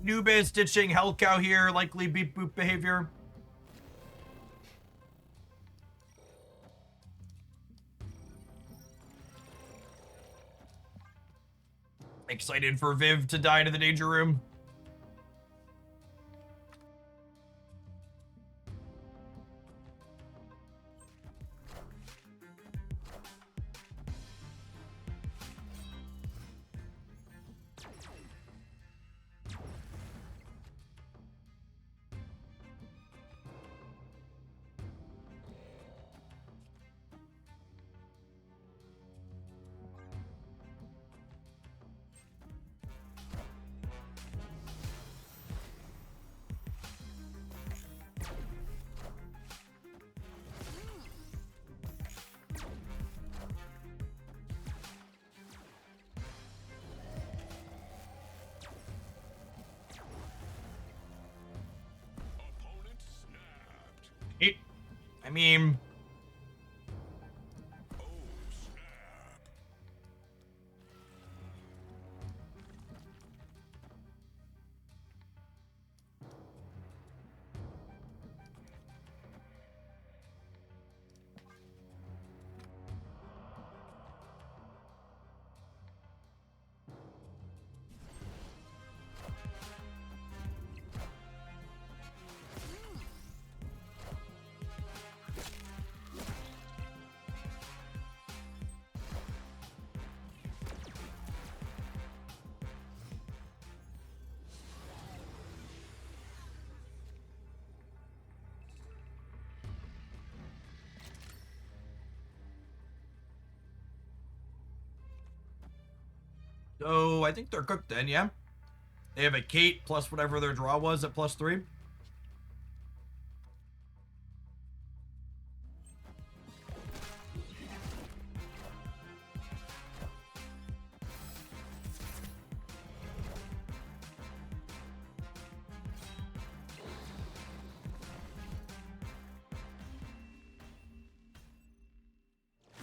Nubis ditching Hellcow here, likely beep boop behavior. Excited for Viv to die to the danger room. I mean, so I think they're cooked then, yeah? They have a Kate plus whatever their draw was at +3.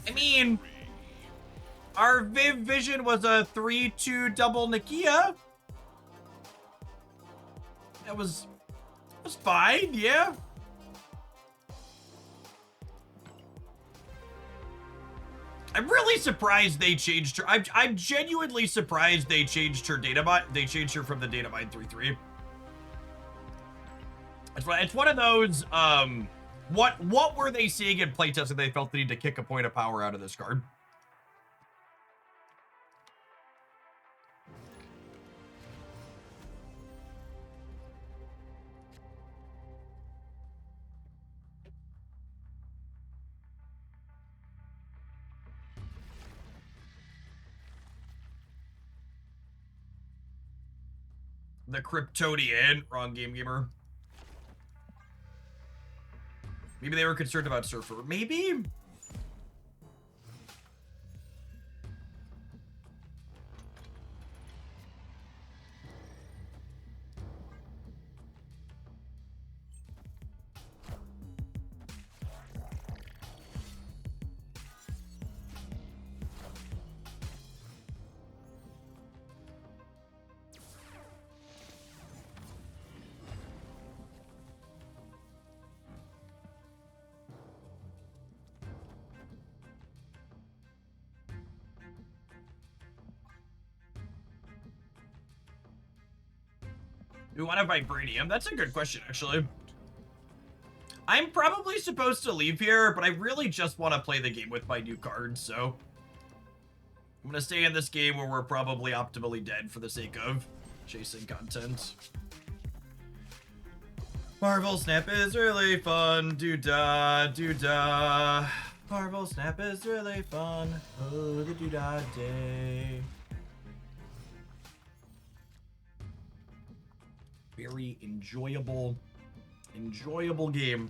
I mean, our Viv Vision was a 3-2 double Nakia. That was fine, yeah. I'm really surprised they changed her. I'm genuinely surprised they changed her data. They changed her from the data mine 3-3. It's one of those. What were they seeing in playtest that they felt the need to kick a point of power out of this card? The Kryptonian, wrong game gamer. Maybe they were concerned about Surfer. Maybe? We want a Vibranium? That's a good question, actually. I'm probably supposed to leave here, but I really just want to play the game with my new cards, so I'm gonna stay in this game where we're probably optimally dead for the sake of chasing content. Marvel Snap is really fun, doo-dah, doo-dah. Marvel Snap is really fun, oh, the doo-dah day. Very enjoyable game.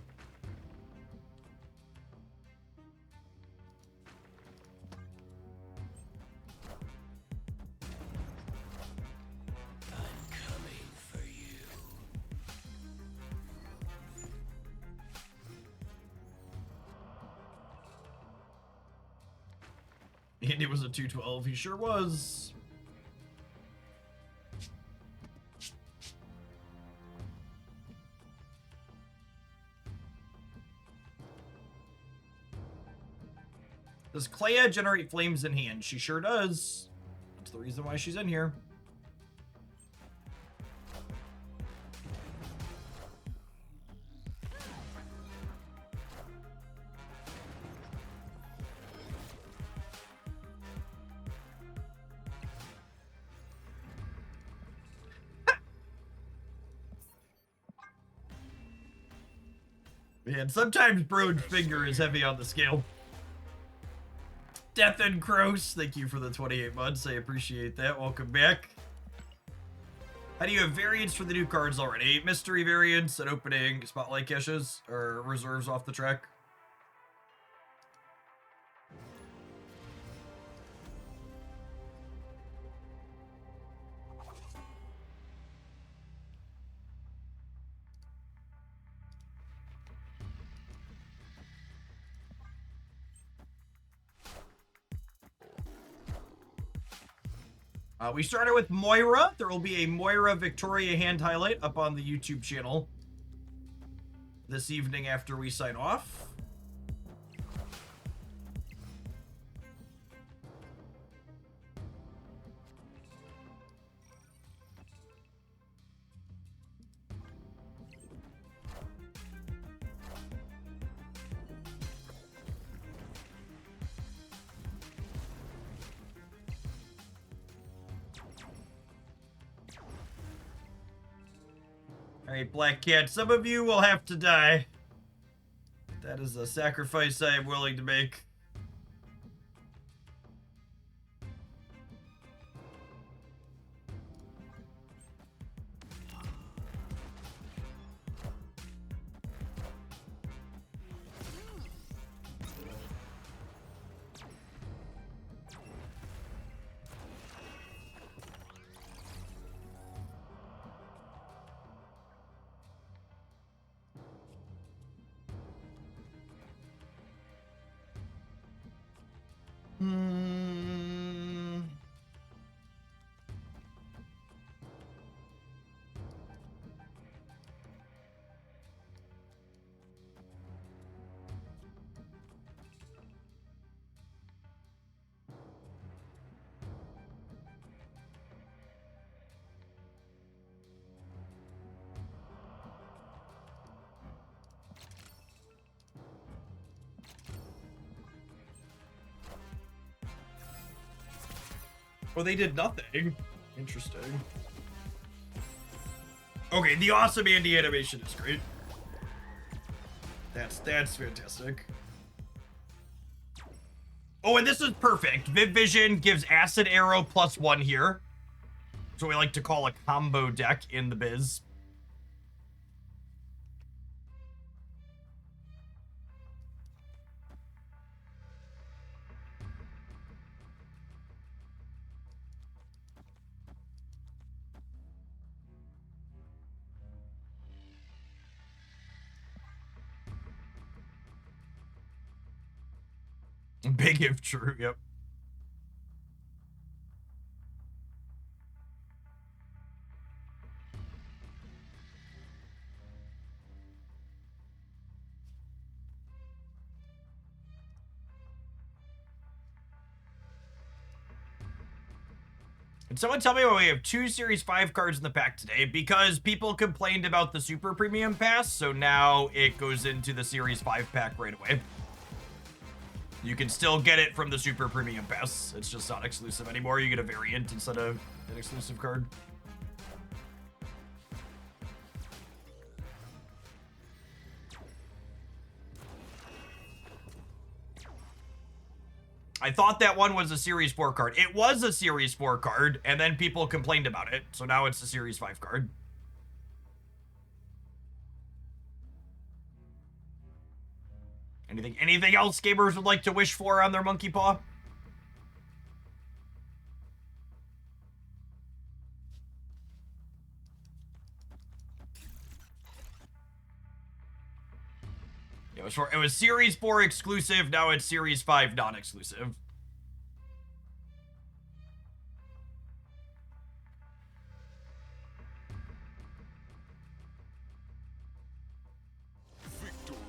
I'm coming for you. And it was a 212, he sure was. Does Clea generate flames in hand? She sure does. That's the reason why she's in here. Man, sometimes Brode's finger is heavy on the scale. Death and Gross, thank you for the 28 months. I appreciate that. Welcome back. How do you have variants for the new cards already? Mystery variants and opening spotlight caches or reserves off the track. We started with Moira. There will be a Moira Victoria hand highlight up on the YouTube channel this evening after we sign off. Alright, Black Cat, some of you will have to die. That is a sacrifice I am willing to make. Oh, they did nothing. Interesting. Okay, the awesome Andy animation is great. That's fantastic. Oh, and this is perfect. Viv Vision gives Acid Arrow +1 here. That's what we like to call a combo deck in the biz. Big if true, yep. Can someone tell me why we have 2 Series 5 cards in the pack today? Because people complained about the Super Premium Pass, so now it goes into the Series 5 pack right away. You can still get it from the Super Premium Pass. It's just not exclusive anymore. You get a variant instead of an exclusive card. I thought that one was a Series 4 card. It was a Series 4 card, and then people complained about it, so now it's a Series 5 card. Anything else gamers would like to wish for on their Monkey Paw? It was Series 4 exclusive, now it's Series 5 non-exclusive.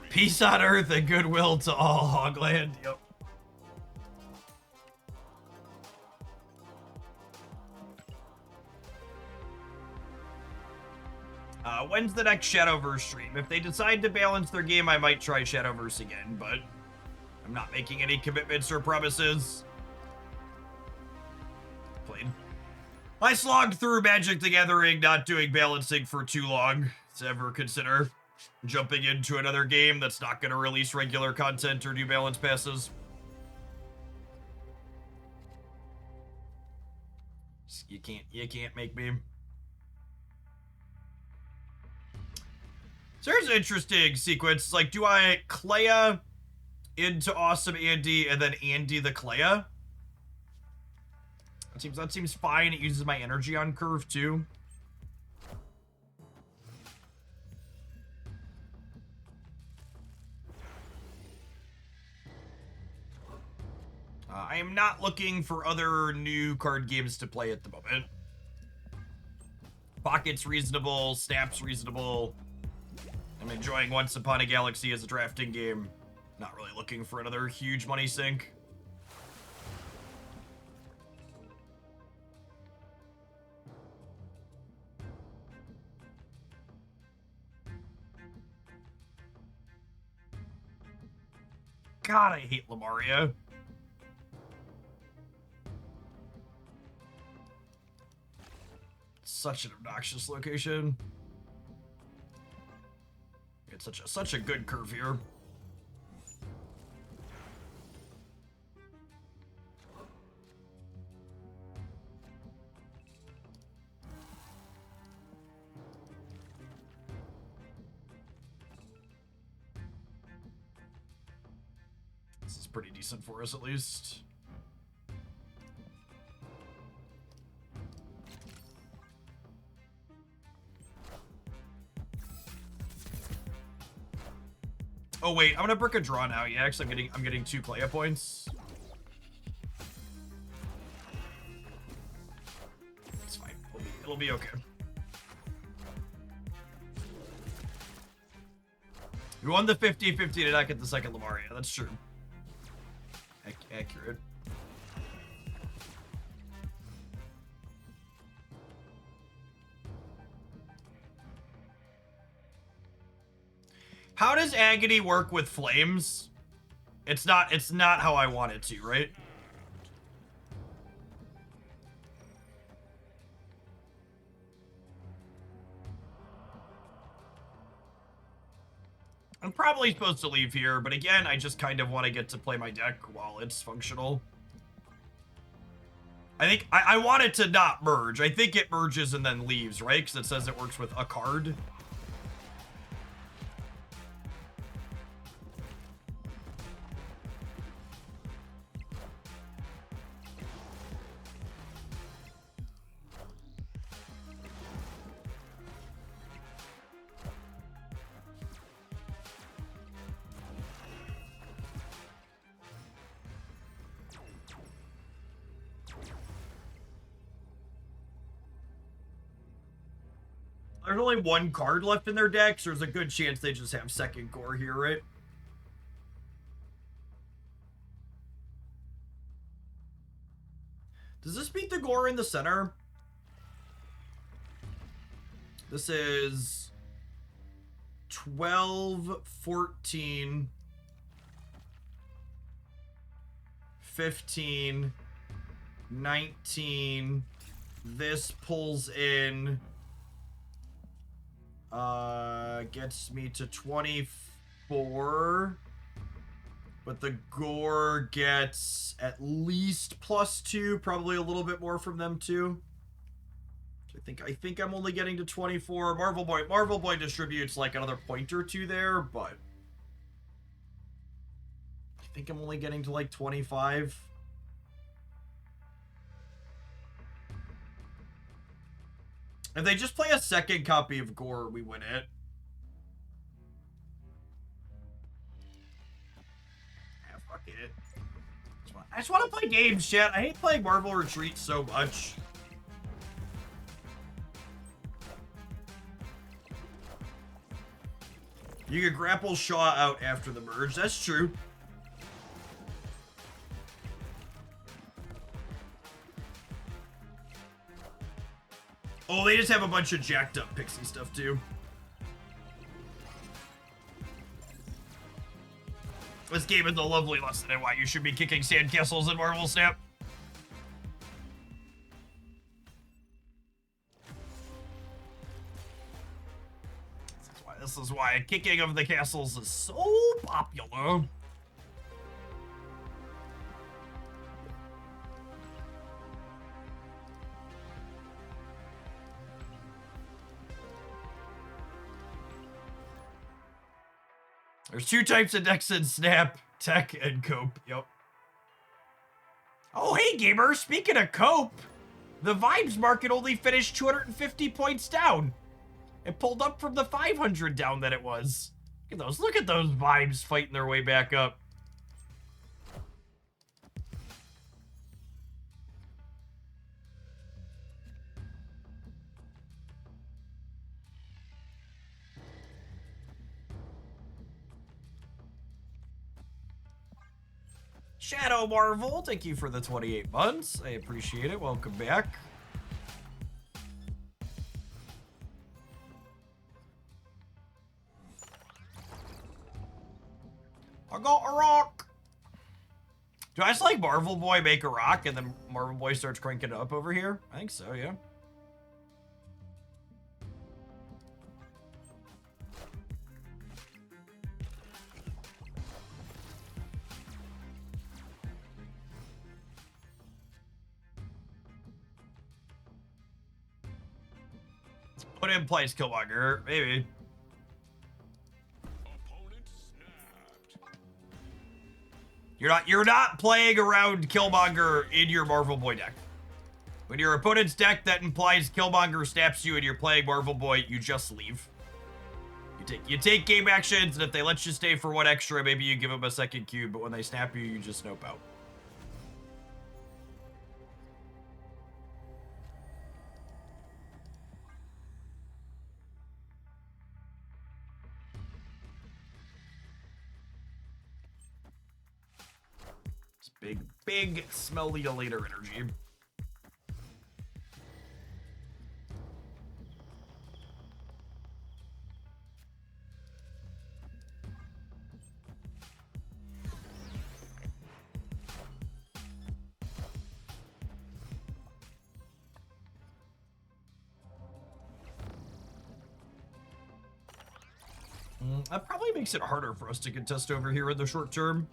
Peace on Earth and goodwill to all, Hogland. Yep. When's the next Shadowverse stream? If they decide to balance their game, I might try Shadowverse again, but I'm not making any commitments or promises. Played. I slogged through Magic the Gathering, not doing balancing for too long to ever consider jumping into another game that's not going to release regular content or do balance passes. You can't make me. So there's an interesting sequence. Like, do I Clea into Awesome Andy and then Andy the Clea? That seems fine. It uses my energy on curve too. I am not looking for other new card games to play at the moment. Pocket's reasonable, Snap's reasonable. I'm enjoying Once Upon a Galaxy as a drafting game. Not really looking for another huge money sink. God, I hate Lemuria. Such an obnoxious location. It's such a good curve here. This is pretty decent for us, at least. Oh wait, I'm gonna brick a draw now, yeah, because I'm getting 2 Clea points. It's fine. It'll be okay. We won the 50-50 to not get the second Lemuria. That's true. Accurate. How does Agony work with flames? It's not how I want it to, right? I'm probably supposed to leave here, but again, I just kind of want to get to play my deck while it's functional. I think I want it to not merge. I think it merges and then leaves, right? Because it says it works with a card. There's only 1 card left in their deck, so there's a good chance they just have second gore here, right? Does this beat the gore in the center? This is 12, 14, 15, 19. This pulls in... gets me to 24, but the gore gets at least +2, probably a little bit more from them too. I think I'm only getting to 24. Marvel Boy distributes like another point or 2 there, but I think I'm only getting to like 25. If they just play a second copy of Gore, we win it. Yeah, fuck it. I just want to play games, chat. I hate playing Marvel Retreat so much. You could grapple Shaw out after the merge. That's true. Oh, they just have a bunch of jacked up pixie stuff too. This game is a lovely lesson in why you should be kicking sandcastles in Marvel Snap. This is why kicking of the castles is so popular. There's two types of decks in Snap, Tech and Cope. Yep. Oh, hey, gamer. Speaking of Cope, the Vibes market only finished 250 points down. It pulled up from the 500 down that it was. Look at those. Look at those Vibes fighting their way back up. Shadow Marvel, thank you for the 28 months. I appreciate it. Welcome back. I got a rock. Do I just like Marvel Boy make a rock and then Marvel Boy starts cranking it up over here? I think so, yeah. Put in place Killmonger, maybe. You're not playing around Killmonger in your Marvel Boy deck. When your opponent's deck that implies Killmonger snaps you and you're playing Marvel Boy, you just leave. You take game actions, and if they let you stay for one extra, maybe you give them a second cube, but when they snap you, you just nope out. Big smelly later energy. That probably makes it harder for us to contest over here in the short term.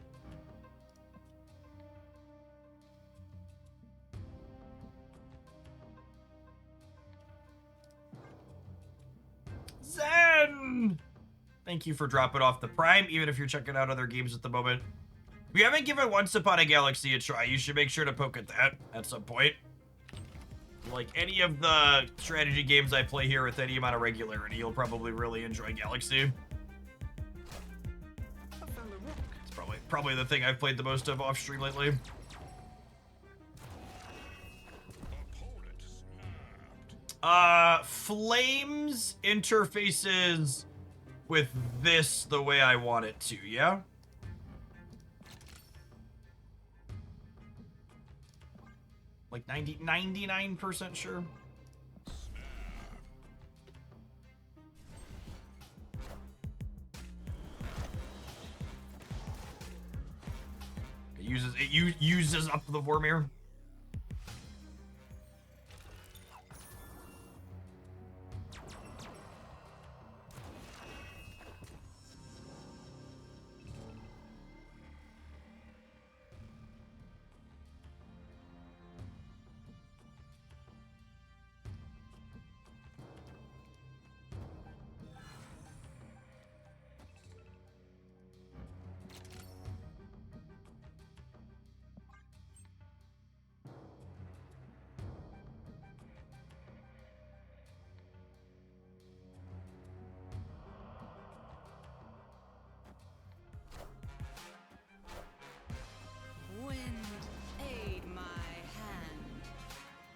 Thank you for dropping off the Prime, even if you're checking out other games at the moment. If you haven't given Once Upon a Galaxy a try, you should make sure to poke at that at some point. Like any of the strategy games I play here with any amount of regularity, you'll probably really enjoy Galaxy. It's probably the thing I've played the most of off stream lately. Flames interfaces with this the way I want it to, yeah? Like 99% sure. It uses up the Vormir.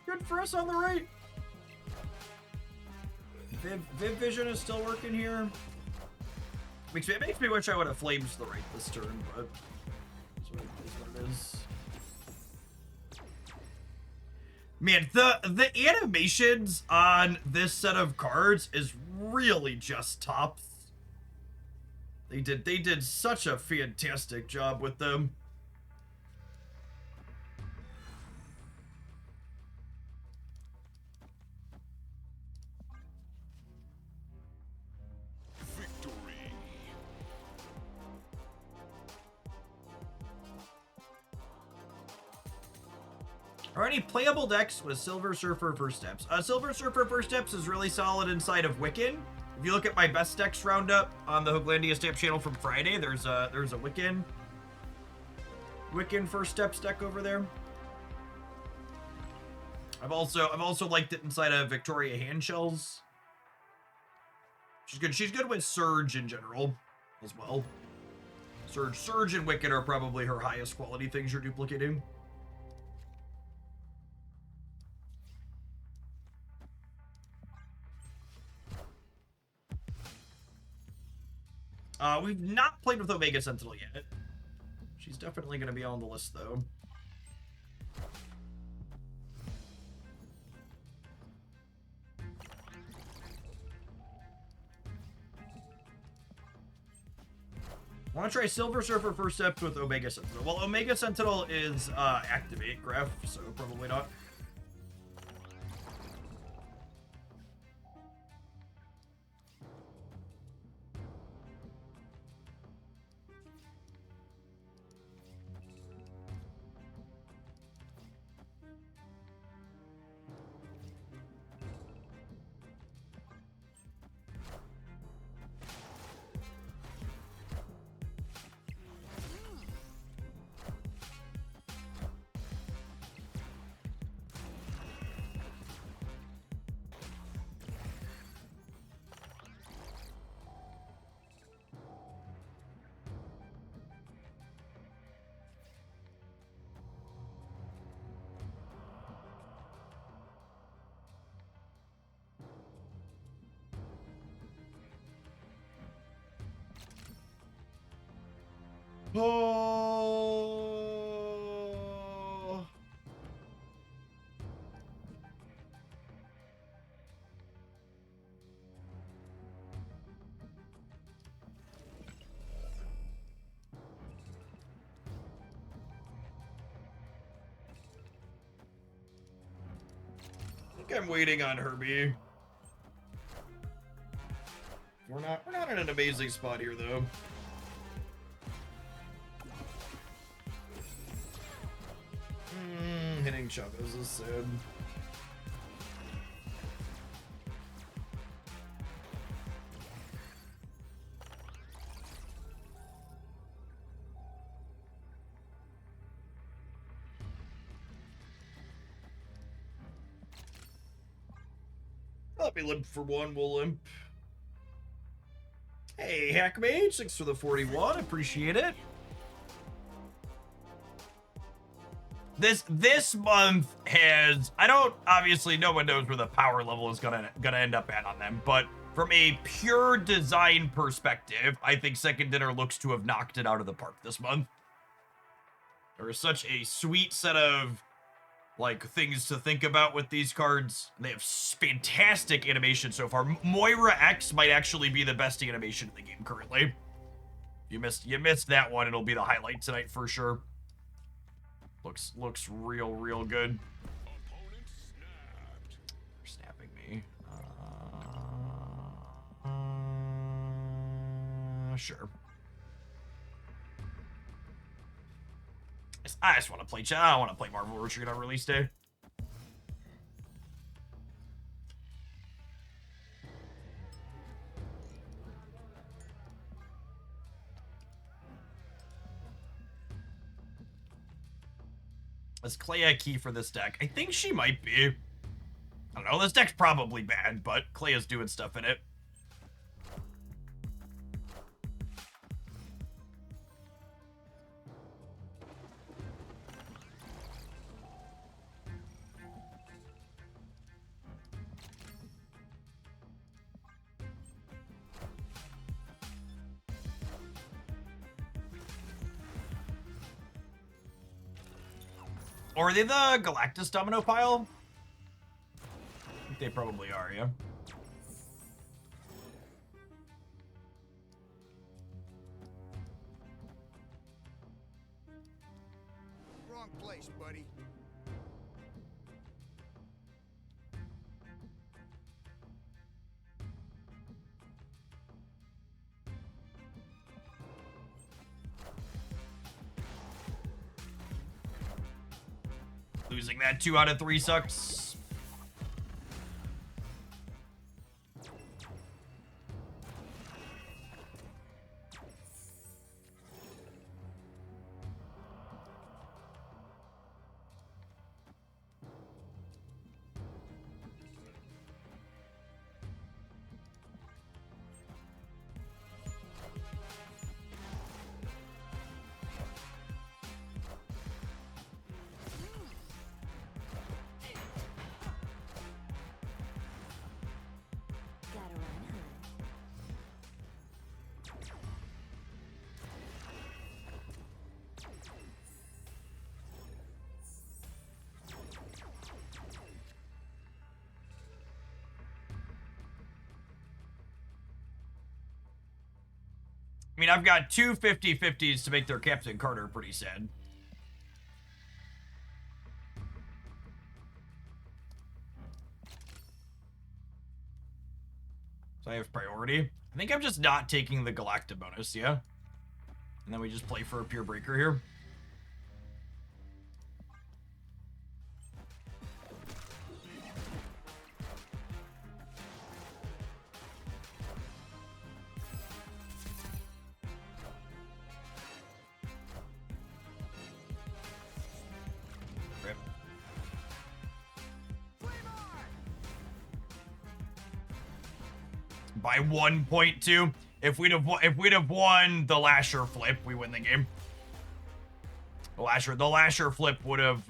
Good for us on the right. Viv Vision is still working here. It makes me wish I would have flames the right this turn, but it's what it is. Man, the animations on this set of cards is really just tops. They did such a fantastic job with them. Are any playable decks with Silver Surfer First Steps? Silver Surfer First Steps is really solid inside of Wiccan. If you look at my best decks roundup on the Hooglandia Stamp channel from Friday, there's a Wiccan First Steps deck over there. I've also liked it inside of Victoria Handshells. She's good. She's good with Surge in general as well. Surge and Wiccan are probably her highest quality things you're duplicating. We've not played with Omega Sentinel yet. She's definitely going to be on the list, though. I want to try Silver Surfer First Steps with Omega Sentinel. Well, Omega Sentinel is Activate Graph, so probably not. Oh. I think I'm waiting on Herbie. We're not in an amazing spot here, though. Hitting Chavez is sad. Let me limp for one, we'll limp. Hey, Hackmage, thanks for the 41, appreciate it. This month has, I don't, obviously no one knows where the power level is gonna end up at on them, but from a pure design perspective, I think Second Dinner looks to have knocked it out of the park this month. There is such a sweet set of like things to think about with these cards. They have fantastic animation so far. Moira X might actually be the best animation in the game currently. You missed that one, it'll be the highlight tonight for sure. Looks real good. They're snapping me. Sure. I just want to play. I don't want to play Marvel Retreat on release day. Is Clay a key for this deck? I think she might be. I don't know. This deck's probably bad, but Clay is doing stuff in it. Or are they the Galactus Domino pile? I think they probably are, yeah. wrong place, buddy. Losing that 2 out of 3 sucks. Gotta run, huh? I mean, I've got 2 50-50s to make their Captain Carter pretty sad. So I have priority. I think I'm just not taking the Galacta bonus, yeah? And then we just play for a pure breaker here. Rip. By 1.2. If we'd have won the Lasher flip, we win the game. The Lasher flip would have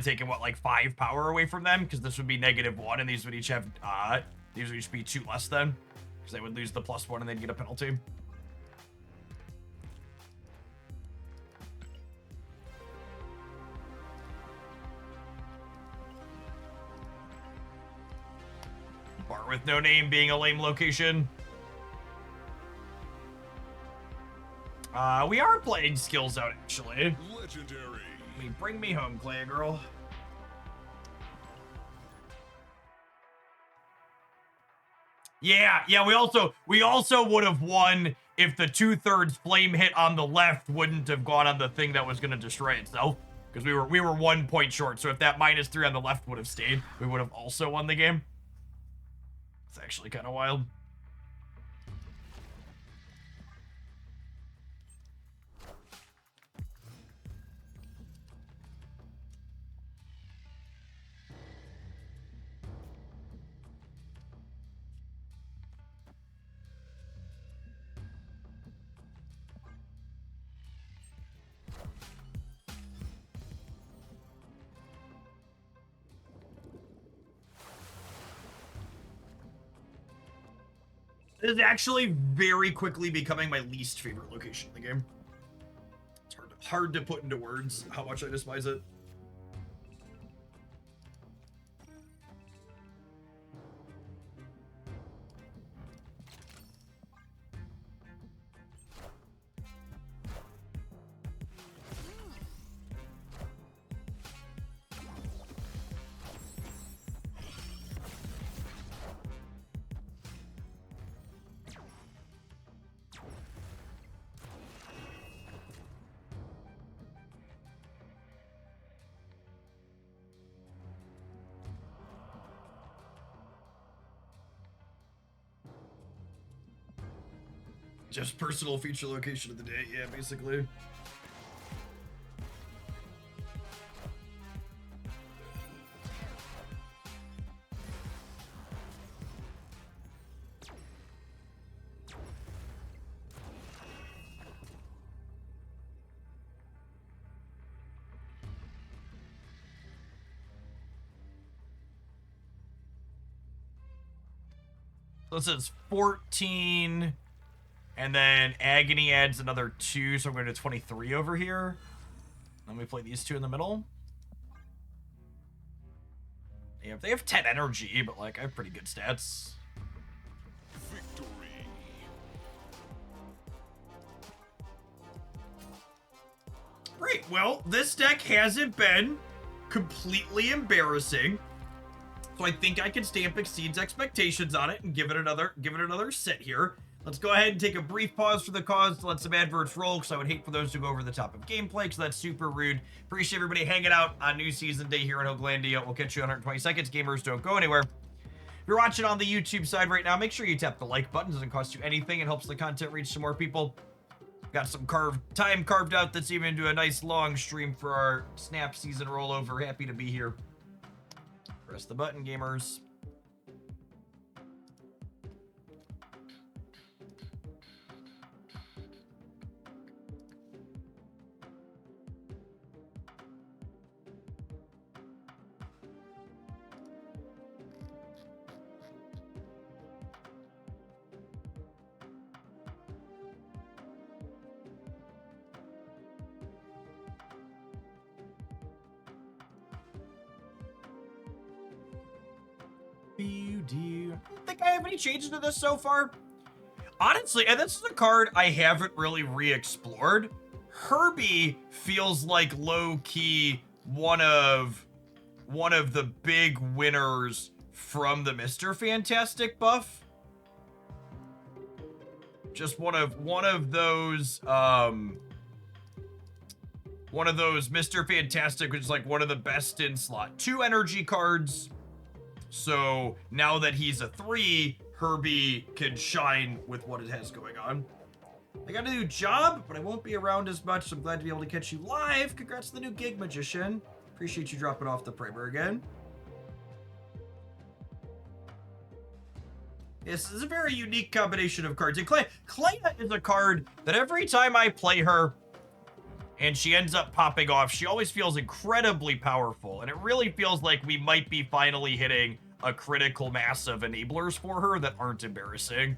taken what, like 5 power away from them, because this would be -1, and these would each have these would each be 2 less then, because they would lose the +1 and they'd get a penalty. Bar with no name being a lame location. We are playing skills out, actually. Legendary. I mean, bring me home, Clay girl. Yeah, we also would have won if the 2/3 flame hit on the left wouldn't have gone on the thing that was gonna destroy itself. Because we were 1 point short, so if that -3 on the left would have stayed, we would have also won the game. It's actually kind of wild. It is actually very quickly becoming my least favorite location in the game. It's hard to put into words how much I despise it. Just personal feature location of the day, yeah, basically. So this is 14, and then Agony adds another 2, so I'm going to 23 over here. Then we play these 2 in the middle. Yeah, they have 10 energy, but like I have pretty good stats. Victory. Great. Well, this deck hasn't been completely embarrassing. So I think I can stamp Exceeds Expectations on it and give it another sit here. Let's go ahead and take a brief pause for the cause to let some adverts roll, because I would hate for those to go over the top of gameplay, so that's super rude. Appreciate everybody hanging out on new season day here in Hoaglandia. We'll catch you in 120 seconds. Gamers, don't go anywhere. If you're watching on the YouTube side right now, make sure you tap the like button. It doesn't cost you anything. It helps the content reach some more people. Got some time carved out that's even into a nice long stream for our Snap season rollover. Happy to be here. Press the button, gamers. I don't think I have any changes to this so far. Honestly, and this is a card I haven't really re-explored. Herbie feels like low-key one of the big winners from the Mr. Fantastic buff. Just one of those Mr. Fantastic, which is like one of the best in slot 2 energy cards. So now that he's a 3, Herbie can shine with what it has going on. I got a new job, but I won't be around as much, so I'm glad to be able to catch you live. Congrats to the new gig, Magician. Appreciate you dropping off the primer again. This is a very unique combination of cards. And Clea is a card that every time I play her and she ends up popping off, she always feels incredibly powerful. And it really feels like we might be finally hitting a critical mass of enablers for her that aren't embarrassing.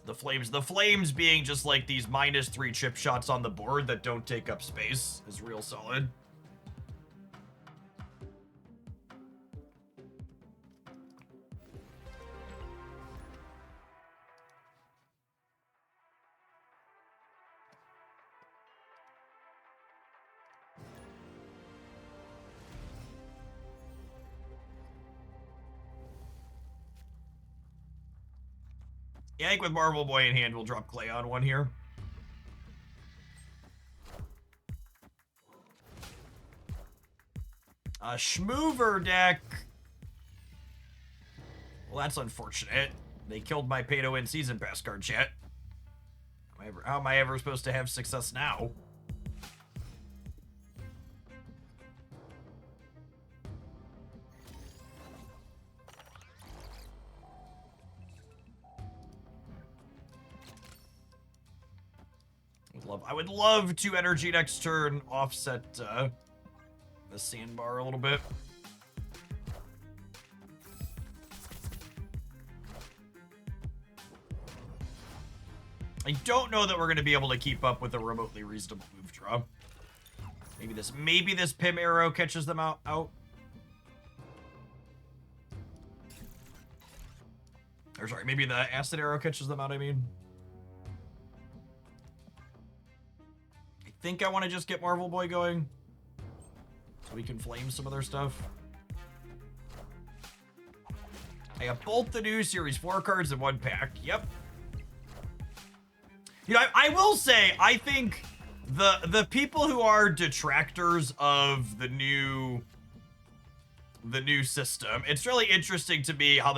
The flames being just like these -3 chip shots on the board that don't take up space is real solid. Yeah, I think with Marvel Boy in hand, we'll drop Clay on one here. A Schmoover deck. Well, that's unfortunate. They killed my pay-to-win season pass card yet. How am I ever supposed to have success now? I would love to energy next turn, offset the sandbar a little bit. I don't know that we're going to be able to keep up with a remotely reasonable move draw. Maybe this Pim arrow catches them out. Or sorry, maybe the acid arrow catches them out, I mean. I think I want to just get Marvel Boy going so we can flame some of their stuff. I have both the new Series 4 cards in one pack. Yep. You know, I will say, I think the people who are detractors of the new system, it's really interesting to me how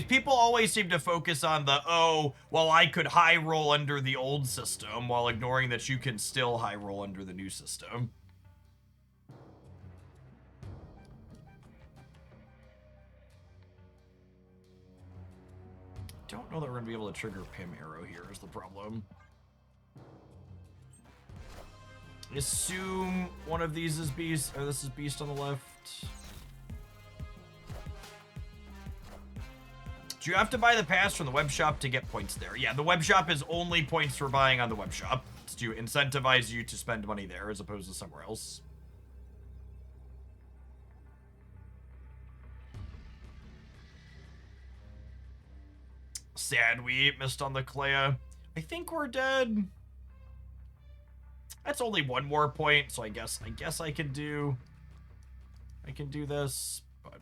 people always seem to focus on the, oh, well, I could high roll under the old system, while ignoring that you can still high roll under the new system. Don't know that we're gonna be able to trigger Pim arrow here is the problem. I assume one of these is beast, or this is beast on the left. Do you have to buy the pass from the web shop to get points there? Yeah, the web shop is only points for buying on the web shop. It's to incentivize you to spend money there as opposed to somewhere else. Sad we missed on the Clea. I think we're dead. That's only one more point, so I guess I can do this, but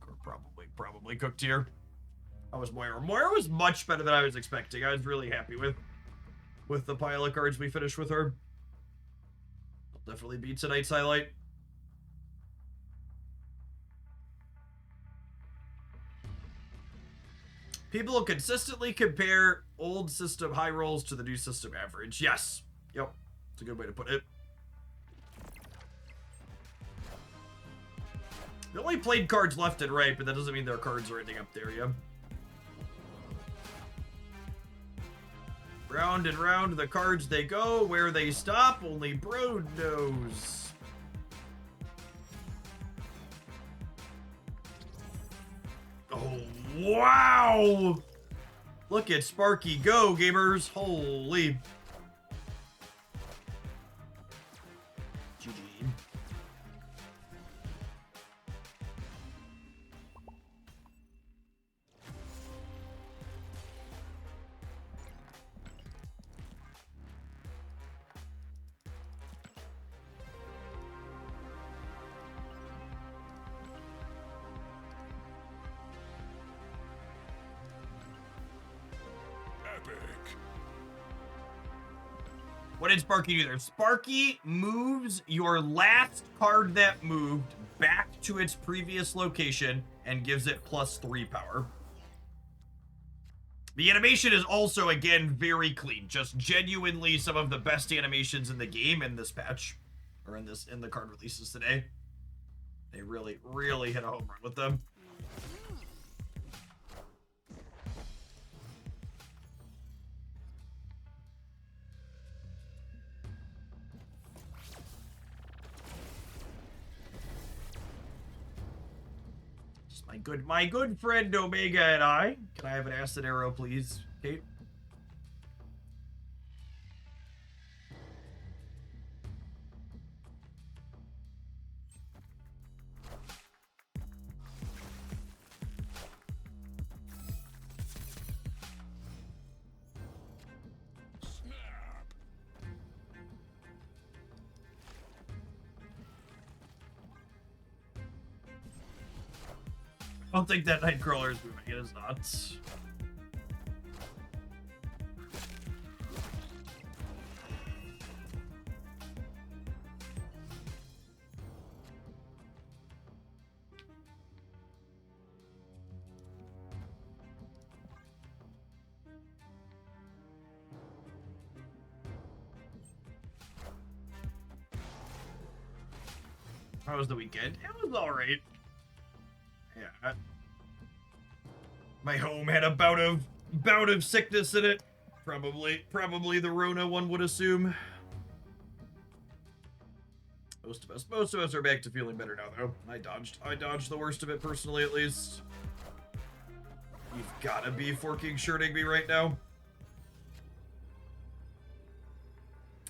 we're probably cooked here. How was Moira? Moira was much better than I was expecting. I was really happy with the pile of cards we finished with her. I'll definitely be tonight's highlight. People will consistently compare old system high rolls to the new system average. Yes. Yep. That's a good way to put it. They only played cards left and right, but that doesn't mean their cards are ending up there, yeah. Round and round the cards they go. Where they stop, only Brode knows. Oh, wow! Look at Sparky go, gamers. Holy. GG. Epic. What did Sparky do there? Sparky moves your last card that moved back to its previous location and gives it +3 power. The animation is also, again, very clean. Just genuinely some of the best animations in the game in this patch. Or in the card releases today. They really, really hit a home run with them. My good friend Omega and I. Can I have an acid arrow, please, Kate? Snap. I don't think that Nightcrawler is moving. It is not. How was the weekend? It was alright. Yeah. My home had a bout of sickness in it. Probably the Rona, one would assume. Most of us are back to feeling better now, though. I dodged the worst of it personally, at least. You've gotta be forking shirting me right now.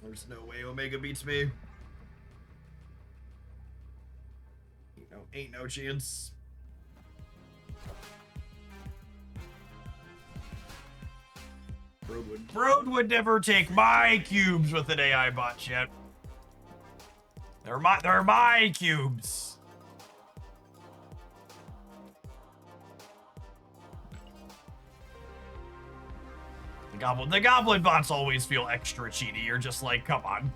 There's no way Omega beats me. Ain't no chance. Brode would never take my cubes with an AI bot yet. They're my cubes. The goblin bots always feel extra cheaty. You're just like, come on.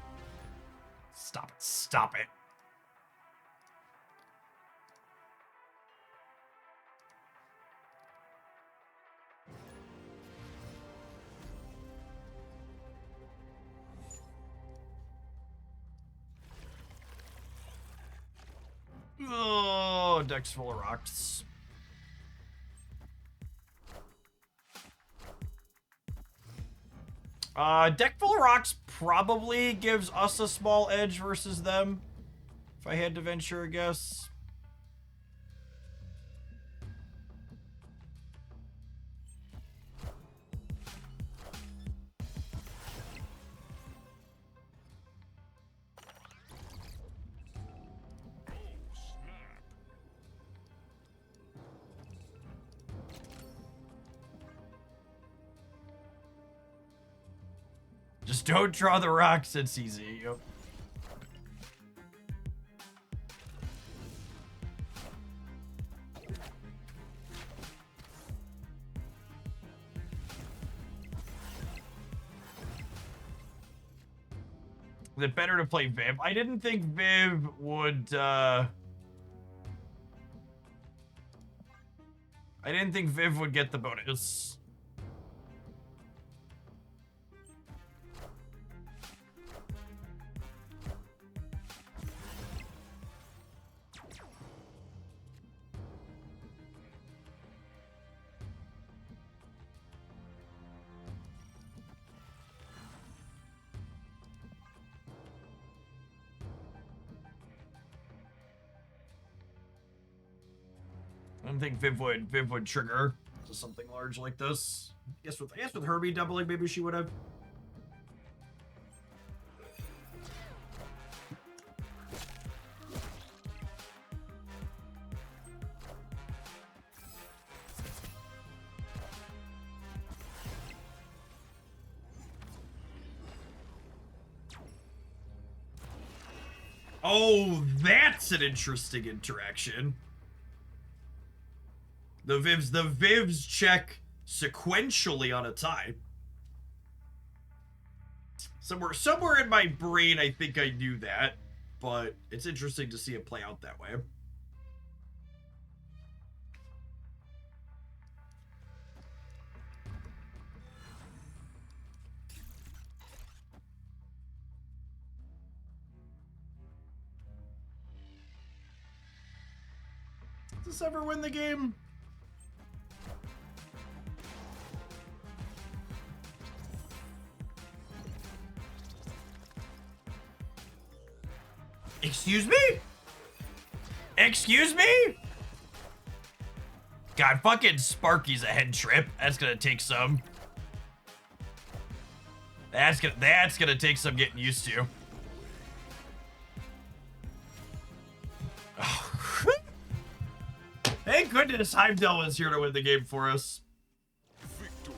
Stop it. Oh, deck's full of rocks. Deck full of rocks probably gives us a small edge versus them, if I had to venture a guess. Just don't draw the rocks. It's easy. Yep. Is it better to play Viv? I didn't think Viv would, I didn't think Viv would get the bonus. I don't think Viv would trigger to something large like this. I guess with Herbie doubling, maybe she would have. Oh, that's an interesting interaction. The Vivs check sequentially on a tie. Somewhere in my brain, I think I knew that, but it's interesting to see it play out that way. Does this ever win the game? Excuse me? Excuse me? God, fucking Sparky's a head trip. That's gonna take some. That's gonna take some getting used to. Oh. Thank goodness Heimdall is here to win the game for us. Victory.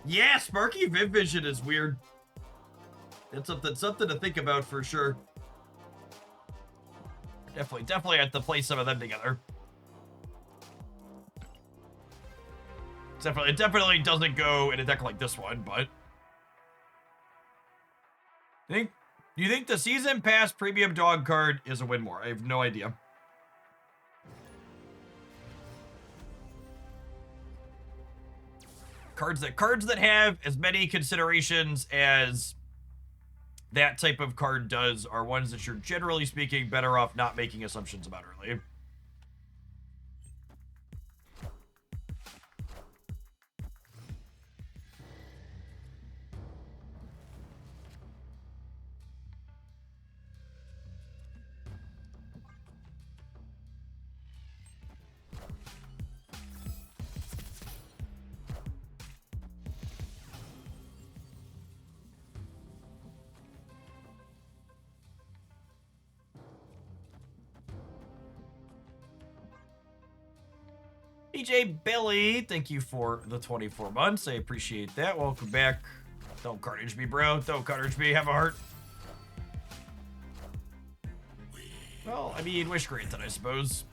Yeah, Sparky Viv Vision is weird. It's something to think about for sure. Definitely have to play some of them together. It definitely doesn't go in a deck like this one, but do you think the season pass premium dog card is a win more? I have no idea. Cards that have as many considerations as that type of card does are ones that you're generally speaking better off not making assumptions about early. BJ Billy, thank you for the 24 months. I appreciate that. Welcome back. Don't carnage me, bro. Don't carnage me. Have a heart. Well, I mean, wish granted, I suppose.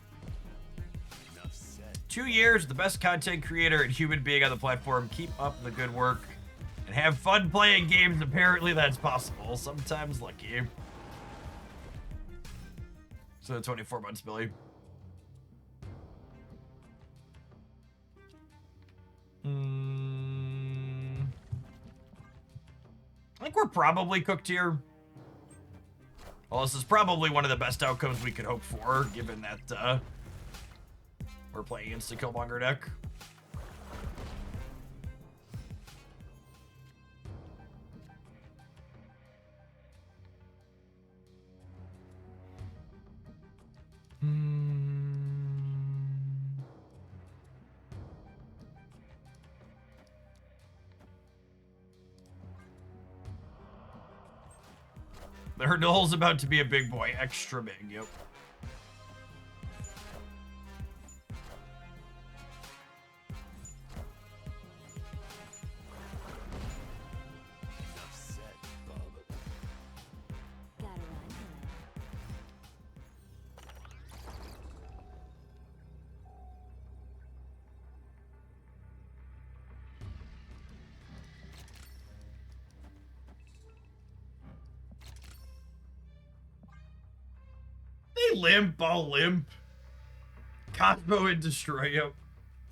2 years, the best content creator and human being on the platform. Keep up the good work and have fun playing games. Apparently, that's possible. Sometimes lucky. So 24 months, Billy. I think we're probably cooked here. Well, this is probably one of the best outcomes we could hope for, given that we're playing against a Killmonger deck. The Hurdle's about to be a big boy. Extra big, yep. limp, I'll limp. Cosmo and destroy him.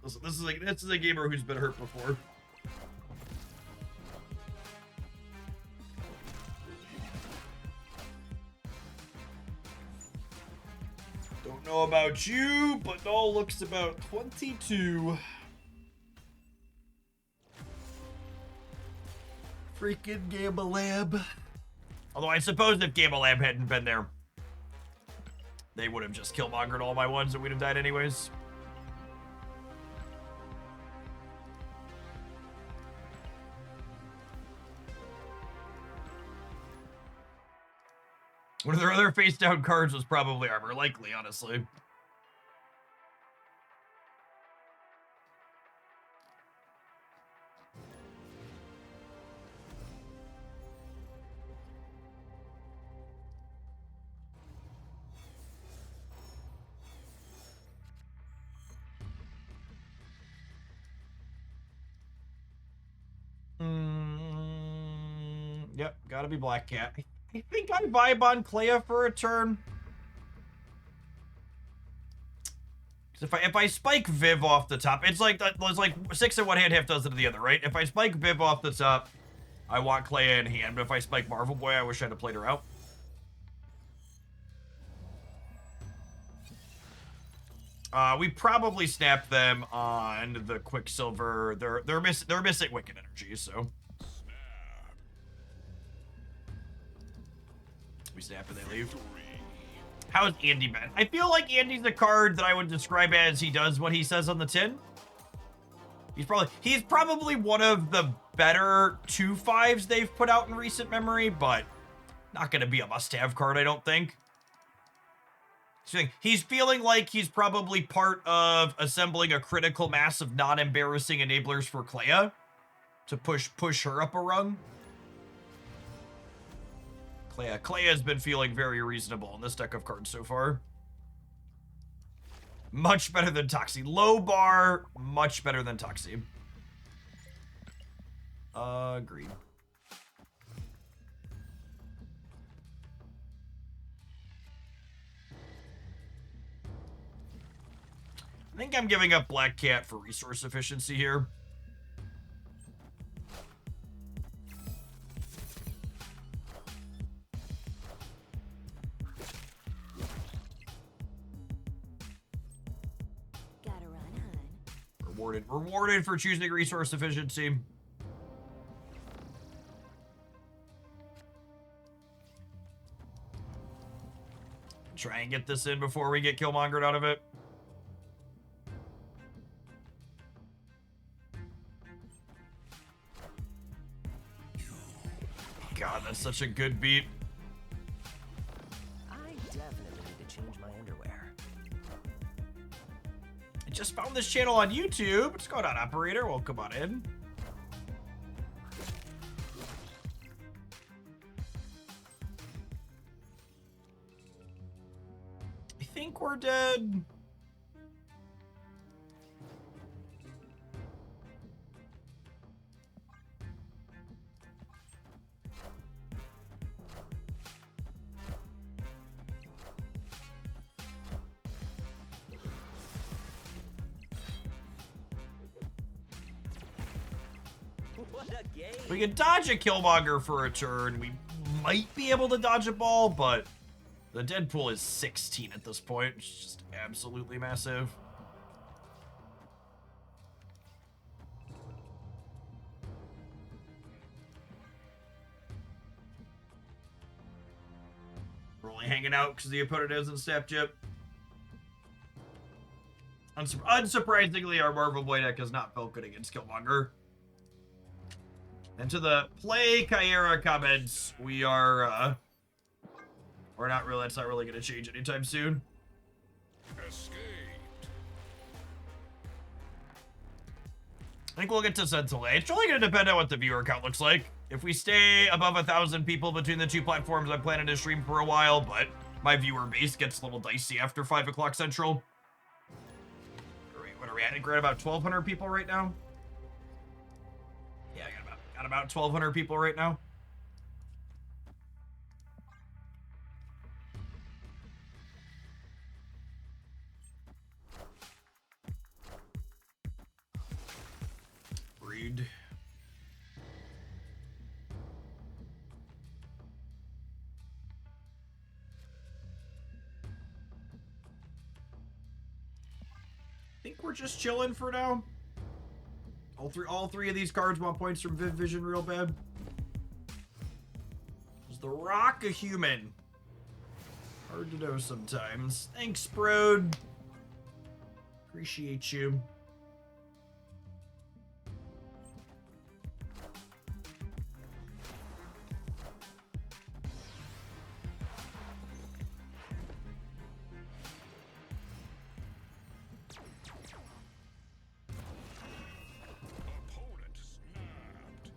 Listen, this is a gamer who's been hurt before. Don't know about you, but Null looks about 22. Freaking Gamma Lab. Although I suppose if Gamma Lab hadn't been there, they would have just killmongered all my ones and we'd have died anyways. One of their other face-down cards was probably armor, likely, honestly. Yep, gotta be Black Cat. I think I vibe on Clea for a turn. Because if I spike Viv off the top, it's like 6 in one hand, half dozen in the other, right? If I spike Viv off the top, I want Clea in hand. But if I spike Marvel Boy, I wish I'd have played her out. We probably snap them on the Quicksilver. They're missing Wicked Energy, so we snap and they leave. How's Andy been? I feel like Andy's the card that I would describe as he does what he says on the tin. He's probably one of the better 2/5s they've put out in recent memory, but not gonna be a must-have card, I don't think. He's feeling like he's probably part of assembling a critical mass of non-embarrassing enablers for Clea to push her up a rung. Clea has been feeling very reasonable in this deck of cards so far. Much better than Toxie. Low bar, much better than Toxie. Agreed. I think I'm giving up Black Cat for resource efficiency here. Gotta run, hun. Rewarded for choosing resource efficiency. Try and get this in before we get killmongered out of it. God, that's such a good beat. I definitely need to change my underwear. I just found this channel on YouTube. What's going on, operator? Welcome on in. I think we're dead. What a game! We can dodge a Killmonger for a turn. We might be able to dodge a ball, but the Deadpool is 16 at this point. It's just absolutely massive. We're only hanging out because the opponent hasn't snapped yet. Unsurprisingly, our Marvel Boy deck has not felt good against Killmonger. And to the play Kyera comments, we're not really, that's not really going to change anytime soon. Escaped. I think we'll get to Sentinel. It's really going to depend on what the viewer count looks like. If we stay above 1,000 people between the two platforms, I'm planning to stream for a while, but my viewer base gets a little dicey after 5 o'clock Central. What are we at? We're at about 1,200 people right now. Yeah, I got about 1,200 people right now. think we're just chilling for now. All three of these cards want points from Viv Vision real bad. Is the Rock a human? Hard to know sometimes. Thanks, Brode. Appreciate you. Opponent snapped.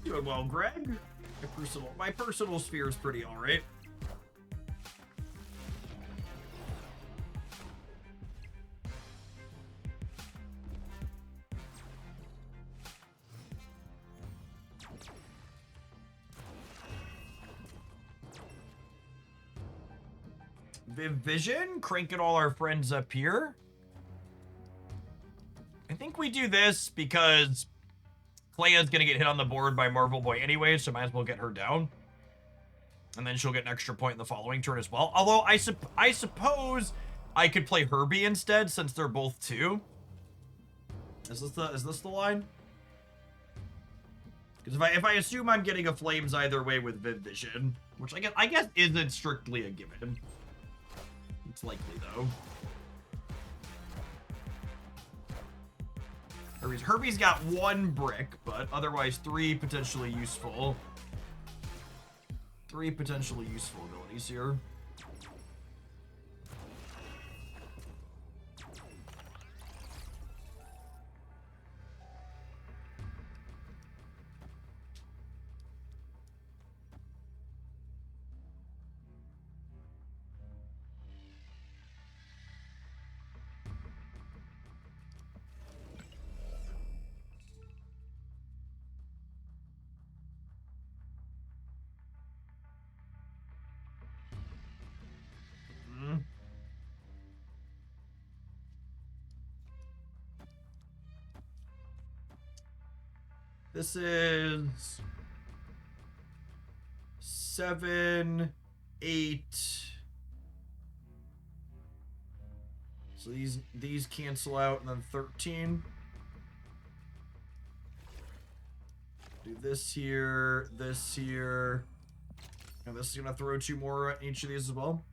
Doing well, Greg. My personal sphere is pretty alright. Viv Vision, cranking all our friends up here. I think we do this because Clea's gonna get hit on the board by Marvel Boy anyway, so might as well get her down. And then she'll get an extra point in the following turn as well. Although I suppose I could play Herbie instead since they're both 2. Is this the line? Because if I assume I'm getting a Flames either way with Viv Vision, which I guess isn't strictly a given. It's likely though. Herbie's got 1 brick, but otherwise 3 potentially useful. 3 potentially useful abilities here. This is 7, 8. So these cancel out, and then 13. Do this here, and this is gonna throw 2 more at each of these as well.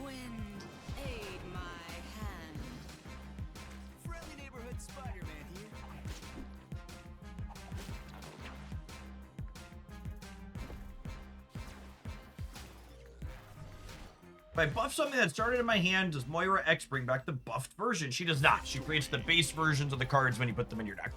Wind, aid my hand. Friendly neighborhood Spider-Man here. If I buff something that started in my hand, does Moira X bring back the buffed version? She does not. She creates the base versions of the cards when you put them in your deck.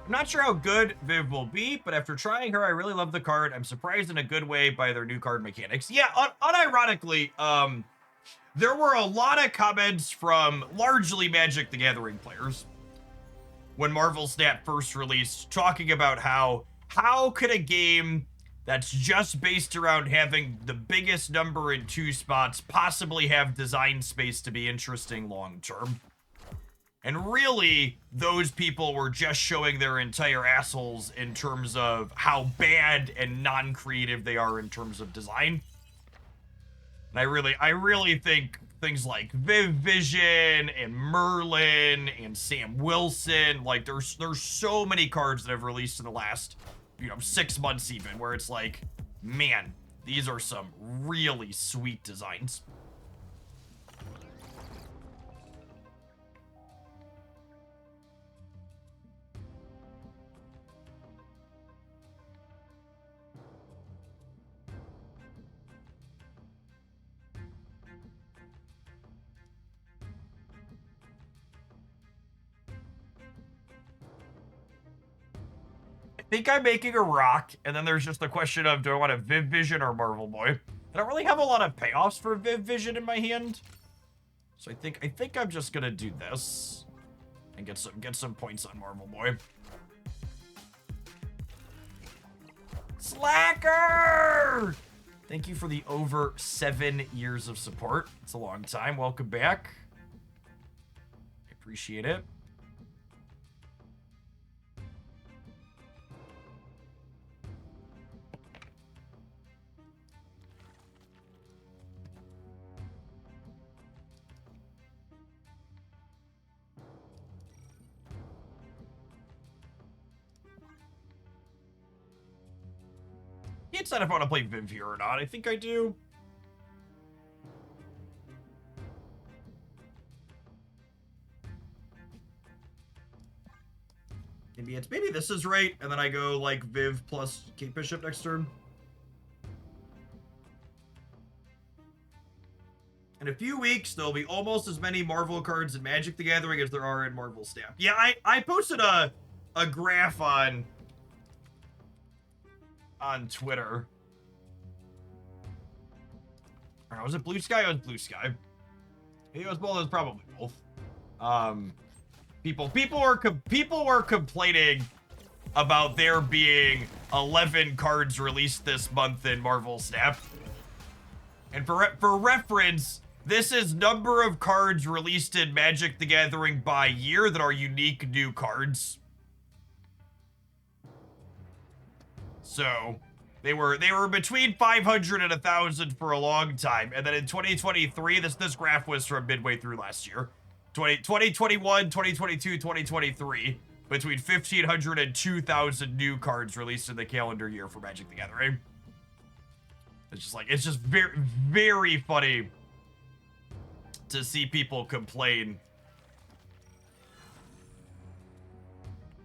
I'm not sure how good Viv will be, but after trying her, I really love the card. I'm surprised in a good way by their new card mechanics. Yeah, unironically, there were a lot of comments from largely Magic the Gathering players when Marvel Snap first released, talking about how could a game that's just based around having the biggest number in 2 spots possibly have design space to be interesting long term? And really, those people were just showing their entire assholes in terms of how bad and non-creative they are in terms of design. And I really think things like Viv Vision and Merlin and Sam Wilson, like there's so many cards that have released in the last, 6 months even, where it's like, man, these are some really sweet designs. think I'm making a rock, and then there's just the question of, do I want a Viv Vision or Marvel Boy? I don't really have a lot of payoffs for Viv Vision in my hand. So I think I'm just gonna do this and get some points on Marvel Boy. Slacker! Thank you for the over 7 years of support. It's a long time. Welcome back. I appreciate it. Can't decide if I want to play Viv here or not. I think I do. Maybe this is right, and then I go like Viv plus Kate Bishop next turn. In a few weeks, there'll be almost as many Marvel cards in Magic the Gathering as there are in Marvel Snap. Yeah, I posted a graph on Twitter. I don't know, was it Blue Sky? It was Blue Sky. It was both. It was probably both. People were complaining about there being 11 cards released this month in Marvel Snap. And for reference, this is number of cards released in Magic the Gathering by year that are unique new cards. So they were between 500 and 1,000 for a long time, and then in 2023, this graph was from midway through last year, 2021, 2022, 2023, between 1,500 and 2,000 new cards released in the calendar year for Magic the Gathering. It's just very, very funny to see people complain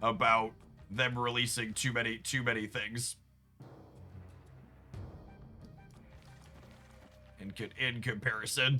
about them releasing too many things in comparison.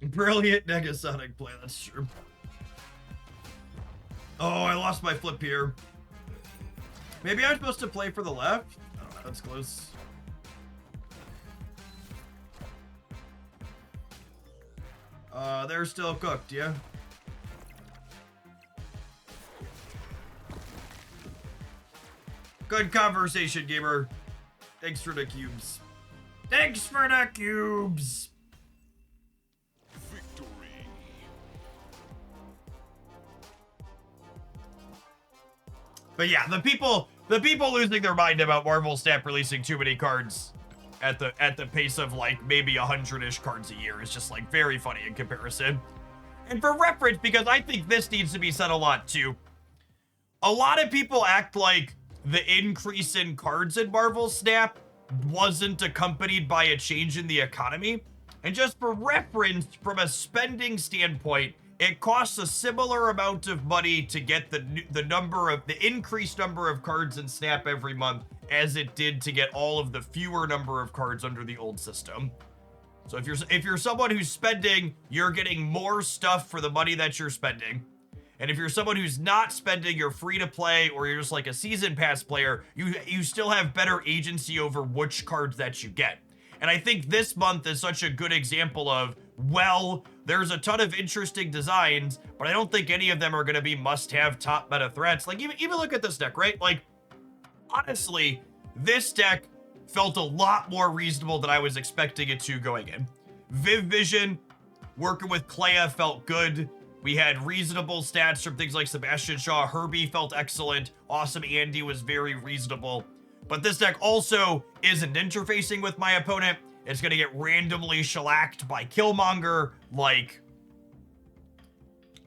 Brilliant Negasonic play, that's true. Oh, I lost my flip here. Maybe I'm supposed to play for the left? I don't know, that's close. They're still cooked, yeah? Good conversation, gamer. Thanks for the cubes. Thanks for the cubes! But yeah, the people losing their mind about Marvel Snap releasing too many cards at the pace of like maybe 100-ish cards a year is just like very funny in comparison. And for reference, because I think this needs to be said a lot too, a lot of people act like the increase in cards in Marvel Snap wasn't accompanied by a change in the economy. And just for reference, from a spending standpoint, it costs a similar amount of money to get the increased number of cards in Snap every month as it did to get all of the fewer number of cards under the old system. So if you're someone who's spending, you're getting more stuff for the money that you're spending. And if you're someone who's not spending, you're free to play, or you're just like a season pass player, you still have better agency over which cards that you get. And I think this month is such a good example of, well, there's a ton of interesting designs, but I don't think any of them are going to be must-have top meta threats. Like, even look at this deck, right? Like, honestly, this deck felt a lot more reasonable than I was expecting it to going in. Viv Vision, working with Clea felt good. We had reasonable stats from things like Sebastian Shaw. Herbie felt excellent. Awesome Andy was very reasonable. But this deck also isn't interfacing with my opponent. It's going to get randomly shellacked by Killmonger. Like,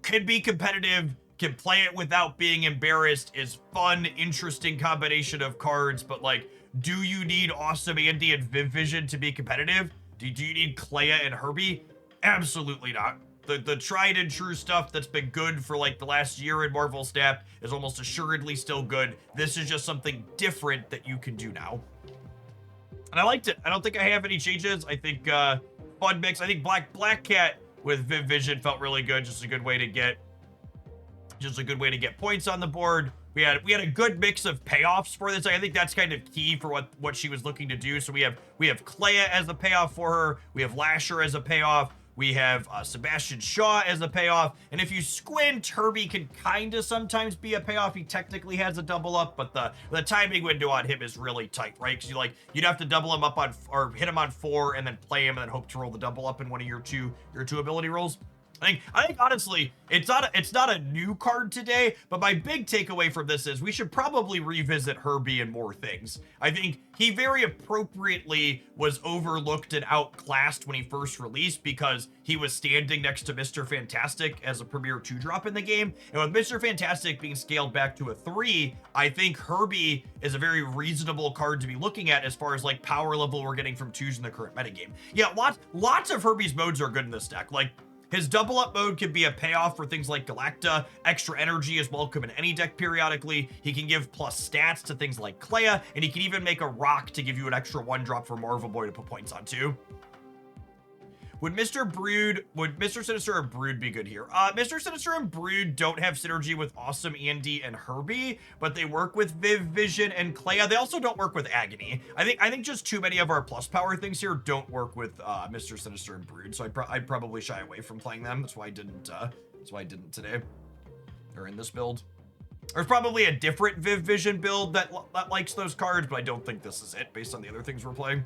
could be competitive, can play it without being embarrassed, is fun, interesting combination of cards. But, like, do you need Awesome Andy and Viv Vision to be competitive? Do you need Clea and Herbie? Absolutely not. The tried and true stuff that's been good for like the last year in Marvel Snap is almost assuredly still good. This is just something different that you can do now. And I liked it. I don't think I have any changes. I think fun mix. I think Black Cat with Viv Vision felt really good. Just a good way to get points on the board. We had a good mix of payoffs for this. I think that's kind of key for what she was looking to do. So we have Clea as a payoff for her. We have Lasher as a payoff. We have Sebastian Shaw as a payoff. And if you squint, Herbie can kind of sometimes be a payoff. He technically has a double up, but the timing window on him is really tight, right? Because you'd have to double him up on, or hit him on 4 and then play him and then hope to roll the double up in one of your two ability rolls. I think honestly, it's not a new card today, but my big takeaway from this is we should probably revisit Herbie and more things. I think he very appropriately was overlooked and outclassed when he first released because he was standing next to Mr. Fantastic as a premier 2-drop in the game. And with Mr. Fantastic being scaled back to a 3, I think Herbie is a very reasonable card to be looking at as far as like power level we're getting from 2s in the current metagame. Yeah, lots of Herbie's modes are good in this deck. Like, his double up mode can be a payoff for things like Galacta. Extra energy is welcome in any deck periodically. He can give plus stats to things like Clea, and he can even make a rock to give you an extra 1-drop for Marvel Boy to put points on too. Would Mr. Sinister or Brood be good here? Mr. Sinister and Brood don't have synergy with Awesome Andy and Herbie, but they work with Viv Vision and Clea. They also don't work with Agony. I think just too many of our plus power things here don't work with Mr. Sinister and Brood, so I'd probably shy away from playing them. That's why I didn't today, or in this build. There's probably a different Viv Vision build that likes those cards, but I don't think this is it based on the other things we're playing.